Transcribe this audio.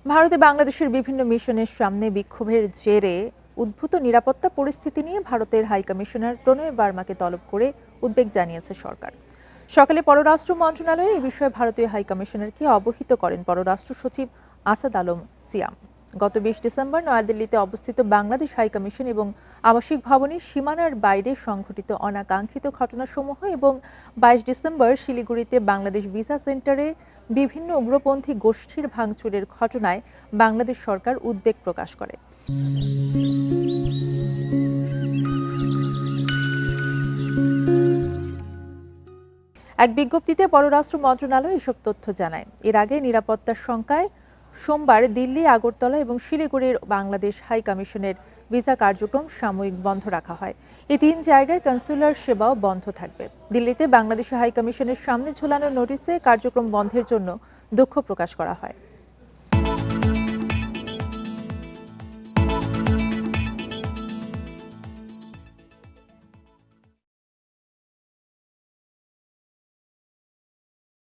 ভারতে বাংলাদেশের বিভিন্ন মিশনের সামনে বিক্ষোভের জেরে উদ্ভূত নিরাপত্তা পরিস্থিতি নিয়ে ভারতের হাইকমিশনার প্রণয় বার্মাকে তলব করে উদ্বেগ জানিয়েছে সরকার। সকালে পররাষ্ট্র মন্ত্রণালয়ে এই বিষয়ে ভারতীয় হাইকমিশনারকে অবহিত করেন পররাষ্ট্র সচিব আসাদ আলম সিয়াম। গত ২০ ডিসেম্বর নয়াদিল্লিতে অবস্থিত বাংলাদেশ হাইকমিশন এবং আবাসিক ভবনের সীমানার বাইরে সংঘটিত অনাকাঙ্ক্ষিত ঘটনাসমূহ এবং ২২ ডিসেম্বর শিলিগুড়িতে বাংলাদেশ ভিসা সেন্টারে বিভিন্ন উগ্রপন্থী গোষ্ঠীর ভাঙচুরের ঘটনায় বাংলাদেশ সরকার উদ্বেগ প্রকাশ করে। এক বিজ্ঞপ্তিতে পররাষ্ট্র মন্ত্রণালয় এসব তথ্য জানায়। এর আগে নিরাপত্তার শঙ্কায় সোমবার দিল্লি, আগরতলা এবং শিলিগুড়ির বাংলাদেশ হাই কমিশনের ভিসা কার্যক্রম সাময়িক বন্ধ রাখা হয়। এই ৩ জায়গায় কনসুলার সেবাও বন্ধ থাকবে। দিল্লিতে বাংলাদেশ হাই কমিশনের সামনে ঝোলানো নোটিশে কার্যক্রম বন্ধের জন্য দুঃখ প্রকাশ করা হয়।